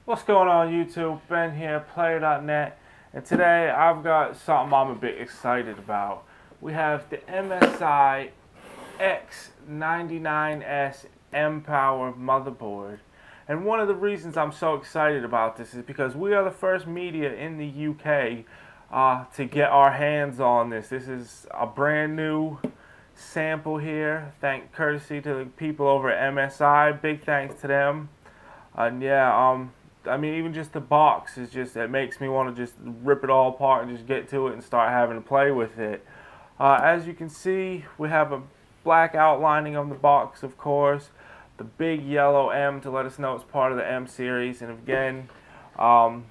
What's going on YouTube? Ben here, Player.net, and today I've got something I'm a bit excited about. We have the MSI X99S MPOWER Motherboard. And one of the reasons I'm so excited about this is because we are the first media in the UK to get our hands on this. This is a brand new sample here, courtesy to the people over at MSI. Big thanks to them. And yeah, I mean, even just the box is just, it makes me want to just rip it all apart and just get to it and start having to play with it. As you can see, we have a black outlining of the box, of course, the big yellow M to let us know it's part of the M series, and again, yeah,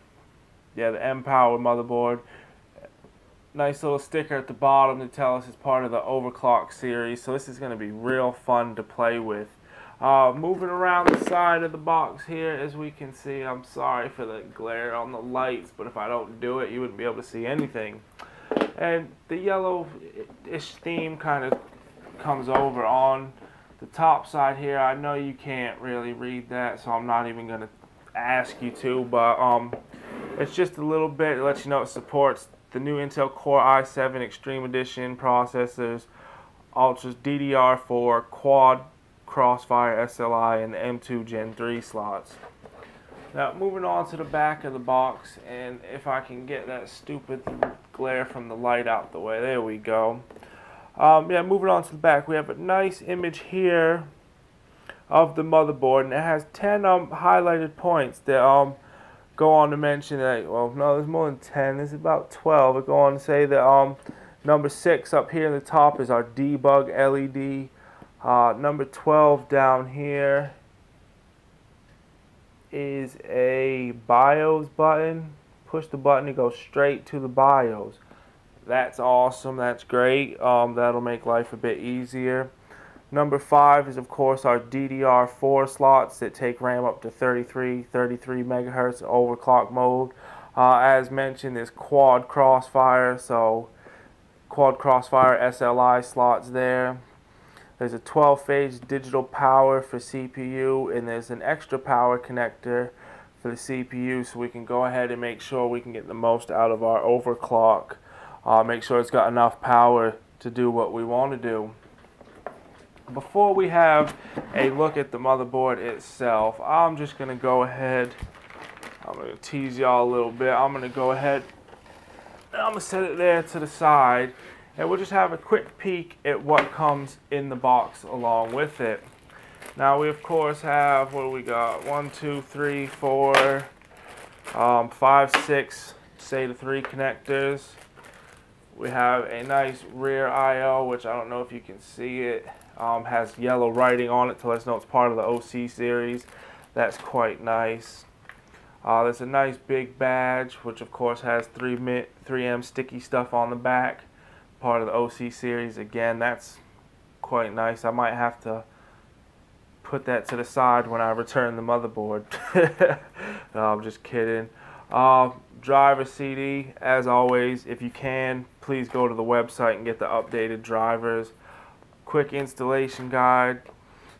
the MPOWER motherboard. Nice little sticker at the bottom to tell us it's part of the overclock series, so this is going to be real fun to play with. Moving around the side of the box here, as we can see, I'm sorry for the glare on the lights, but if I don't do it, you wouldn't be able to see anything. And the yellow-ish theme kind of comes over on the top side here. I know you can't really read that, so I'm not even going to ask you to, but it's just a little bit to let you know it supports the new Intel Core i7 Extreme Edition processors, Ultra's DDR4 Quad Crossfire SLI, and the M2 Gen 3 slots. Now moving on to the back of the box, and if I can get that stupid glare from the light out the way, there we go. Yeah, moving on to the back, we have a nice image here of the motherboard, and it has 10 highlighted points that go on to mention that, well, no, there's more than 10, there's about 12. It go on to say that number 6 up here in the top is our debug LED. Number 12 down here is a BIOS button. Push the button to go straight to the BIOS. That's awesome. That's great. That'll make life a bit easier. Number 5 is, of course, our DDR4 slots that take RAM up to 33 megahertz overclock mode. As mentioned, there's Quad Crossfire, so Quad Crossfire SLI slots there. There's a 12-phase digital power for CPU, and there's an extra power connector for the CPU, so we can go ahead and make sure we can get the most out of our overclock. Make sure it's got enough power to do what we want to do. Before we have a look at the motherboard itself, I'm just going to go ahead, I'm going to tease y'all a little bit. I'm going to go ahead and I'm going to set it there to the side, and we'll just have a quick peek at what comes in the box along with it. Now we of course have, what do we got? 1, 2, 3, 4, 5, 6 SATA 3 connectors. We have a nice rear I/O, which I don't know if you can see it. Has yellow writing on it to let us know it's part of the OC series. That's quite nice. There's a nice big badge, which of course has 3M sticky stuff on the back. Part of the OC series. Again, that's quite nice. I might have to put that to the side when I return the motherboard. No, I'm just kidding. Driver CD, as always, if you can, please go to the website and get the updated drivers. Quick installation guide.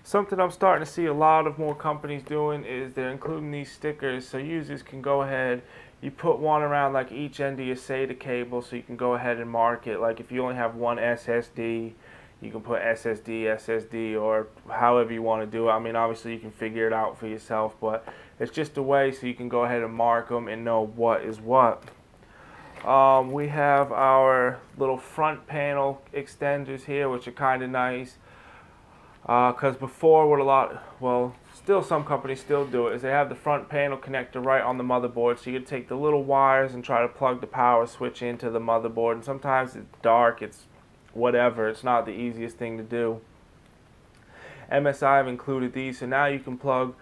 Something I'm starting to see a lot of more companies doing is they're including these stickers, so users can go ahead, you put one around like each end of your SATA cable, so you can go ahead and mark it. Like if you only have one SSD, you can put SSD, or however you want to do it. I mean, obviously you can figure it out for yourself, but it's just a way so you can go ahead and mark them and know what is what. We have our little front panel extenders here, which are kind of nice. Because before, still some companies still do it, is they have the front panel connector right on the motherboard, so you can take the little wires and try to plug the power switch into the motherboard, and sometimes it's dark, it's whatever, it's not the easiest thing to do. MSI have included these, so now you can plug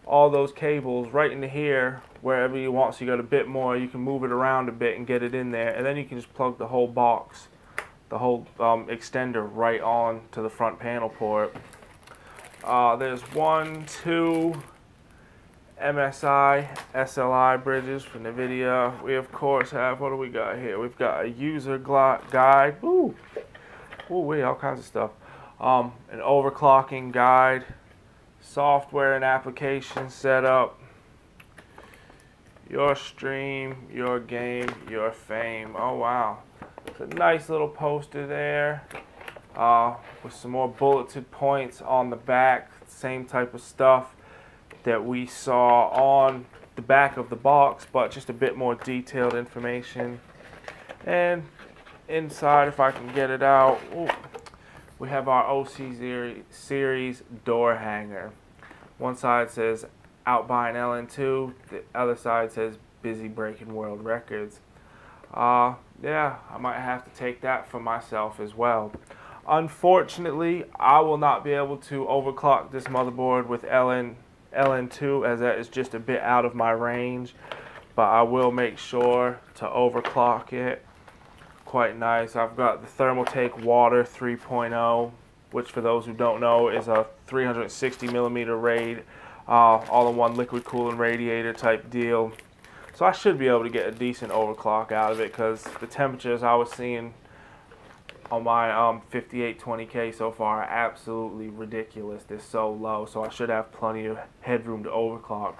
all those cables right into here wherever you want, so you got a bit more, you can move it around a bit and get it in there, and then you can just plug the whole box, the whole extender right on to the front panel port. There's 1, 2, MSI SLI bridges from NVIDIA. We of course have, what do we got here? We've got a user guide. Ooh, wait, all kinds of stuff. An overclocking guide, software and application setup, your stream, your game, your fame. Oh wow, it's a nice little poster there with some more bulleted points on the back. Same type of stuff that we saw on the back of the box, but just a bit more detailed information. And inside, if I can get it out, ooh, we have our OC series door hanger. One side says out buying LN2, the other side says busy breaking world records. Yeah, I might have to take that for myself as well. Unfortunately, I will not be able to overclock this motherboard with LN2, as that is just a bit out of my range, but I will make sure to overclock it. Quite nice. I've got the Thermaltake Water 3.0, which for those who don't know is a 360 millimeter raid, all-in-one liquid cooling radiator type deal. So I should be able to get a decent overclock out of it, because the temperatures I was seeing on my 5820K so far are absolutely ridiculous. They're so low, so I should have plenty of headroom to overclock.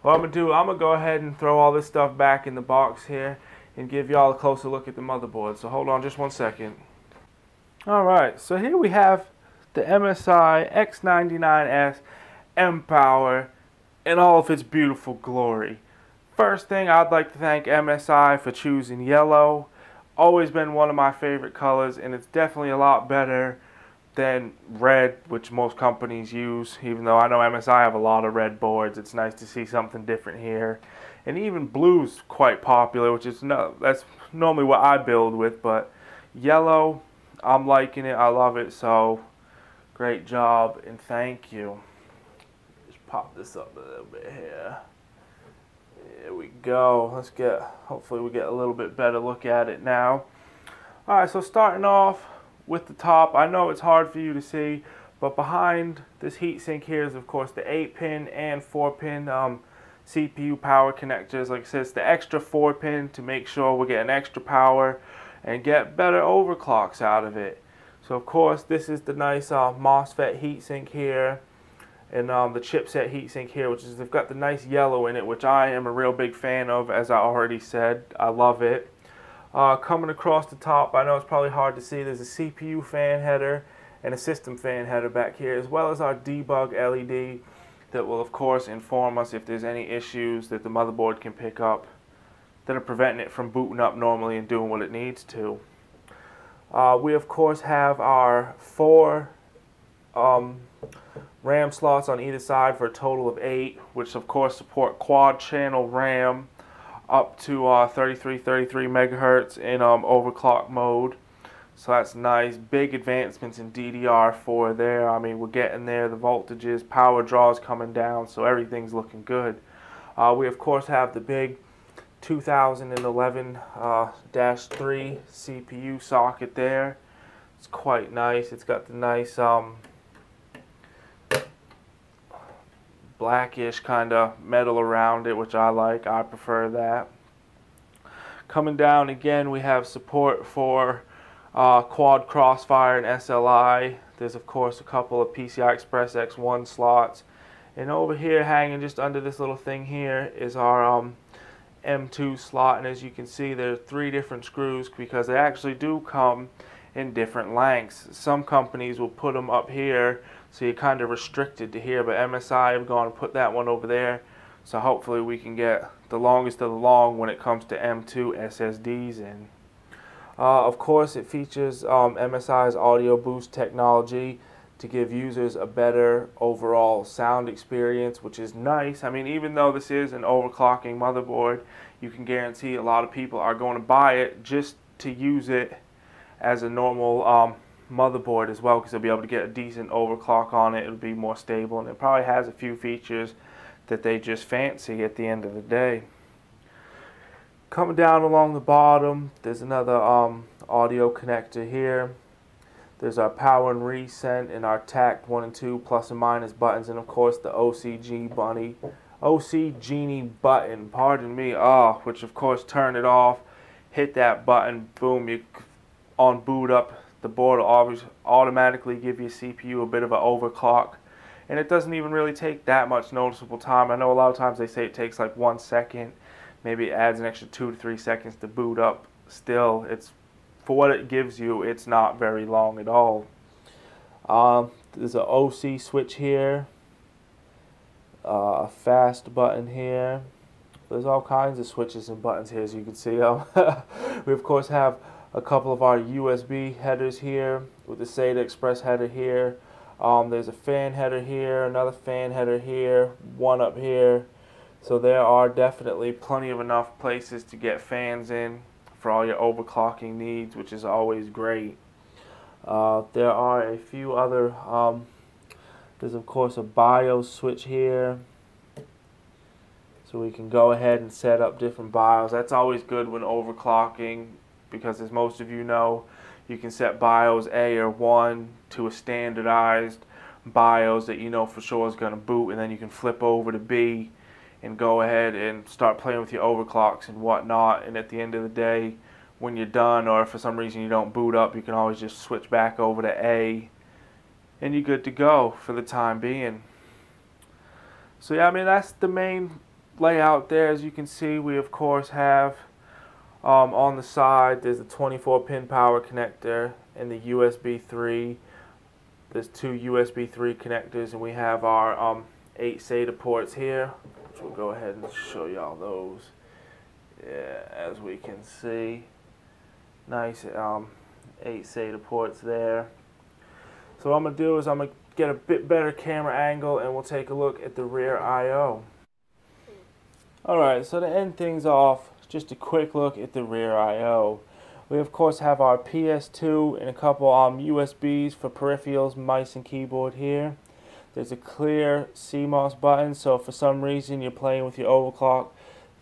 What I'm going to do, I'm going to go ahead and throw all this stuff back in the box here and give y'all a closer look at the motherboard. So hold on just one second. Alright, so here we have the MSI X99S MPOWER in all of its beautiful glory. First thing, I'd like to thank MSI for choosing yellow. Always been one of my favorite colors, and it's definitely a lot better than red, which most companies use. Even though I know MSI have a lot of red boards, it's nice to see something different here. And even blue's quite popular, which is that's normally what I build with, but yellow, I'm liking it. I love it. So great job and thank you. Just pop this up a little bit here. There we go. Let's get, hopefully we get a little bit better look at it now. Alright, so starting off with the top, I know it's hard for you to see, but behind this heatsink here is of course the 8-pin and 4-pin CPU power connectors. Like I said, it's the extra 4-pin to make sure we're getting extra power and get better overclocks out of it. So of course this is the nice MOSFET heatsink here, and the chipset heatsink here, which is, they've got the nice yellow in it, which I am a real big fan of, as I already said. I love it. Coming across the top, I know it's probably hard to see, there's a CPU fan header and a system fan header back here, as well as our debug LED that will of course inform us if there's any issues that the motherboard can pick up that are preventing it from booting up normally and doing what it needs to. We of course have our 4 RAM slots on either side for a total of 8, which of course support quad channel RAM up to 3333 megahertz in overclock mode. So that's nice. Big advancements in DDR4 there. I mean, we're getting there. The voltages, power draws coming down, so everything's looking good. We of course have the big 2011-3 CPU socket there. It's quite nice. It's got the nice blackish kind of metal around it, which I like. I prefer that. Coming down again, we have support for quad crossfire and SLI. There's of course a couple of PCI Express X1 slots, and over here hanging just under this little thing here is our M2 slot, and as you can see there are 3 different screws because they actually do come in different lengths. Some companies will put them up here so you're kind of restricted to here, but MSI have gone and put that one over there, so hopefully we can get the longest of the long when it comes to M2 SSDs in. Of course it features MSI's audio boost technology to give users a better overall sound experience, which is nice. I mean, even though this is an overclocking motherboard, you can guarantee a lot of people are going to buy it just to use it as a normal motherboard as well, because they'll be able to get a decent overclock on it. It'll be more stable, and it probably has a few features that they just fancy at the end of the day. Coming down along the bottom, there's another audio connector here. There's our power and recent and our tact 1 and 2 plus and minus buttons, and of course the OCG bunny OC Genie button, pardon me, which of course turn it off, hit that button, boom, you on boot up, the board will always automatically give your CPU a bit of an overclock, and it doesn't even really take that much noticeable time. I know a lot of times they say it takes like 1 second, maybe it adds an extra 2 to 3 seconds to boot up. Still, it's for what it gives you, it's not very long at all. There's an OC switch here, a fast button here. There's all kinds of switches and buttons here, as you can see. We of course have a couple of our USB headers here with the SATA Express header here. There's a fan header here, another fan header here, one up here. So there are definitely plenty of enough places to get fans in for all your overclocking needs, which is always great. There are a few other, there's of course a BIOS switch here, so we can go ahead and set up different BIOS. That's always good when overclocking, because as most of you know, you can set BIOS A or 1 to a standardized BIOS that you know for sure is going to boot, and then you can flip over to B and go ahead and start playing with your overclocks and whatnot. And at the end of the day, when you're done, or if for some reason you don't boot up, you can always just switch back over to A and you're good to go for the time being. So yeah, I mean, that's the main layout there. As you can see, we of course have on the side, there's a 24-pin power connector and the USB 3. There's 2 USB 3 connectors, and we have our 8 SATA ports here, which we'll go ahead and show y'all those. Yeah, as we can see, nice 8 SATA ports there. So what I'm going to do is I'm going to get a bit better camera angle, and we'll take a look at the rear I/O. Alright, so to end things off, just a quick look at the rear I/O. We of course have our PS2 and a couple USBs for peripherals, mice and keyboard here. There's a clear CMOS button, so if for some reason you're playing with your overclock,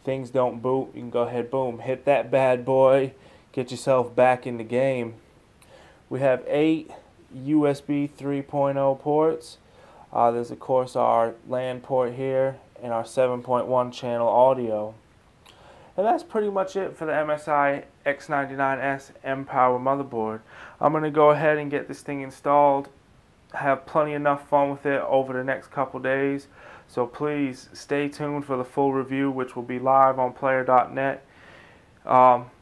things don't boot, you can go ahead, boom, hit that bad boy, get yourself back in the game. We have 8 USB 3.0 ports. There's of course our LAN port here and our 7.1 channel audio. And that's pretty much it for the MSI X99S MPOWER motherboard. I'm going to go ahead and get this thing installed, have plenty enough fun with it over the next couple days. So please stay tuned for the full review, which will be live on player.net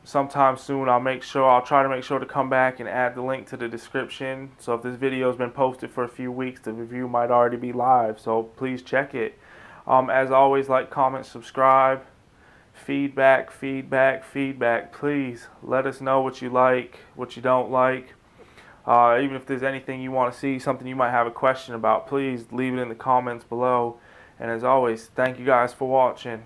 sometime soon. I'll try to make sure to come back and add the link to the description. So if this video has been posted for a few weeks, the review might already be live. So please check it. As always, like, comment, subscribe. Feedback. Please let us know what you like, what you don't like. Even if there's anything you want to see, something you might have a question about, please leave it in the comments below. And as always, thank you guys for watching.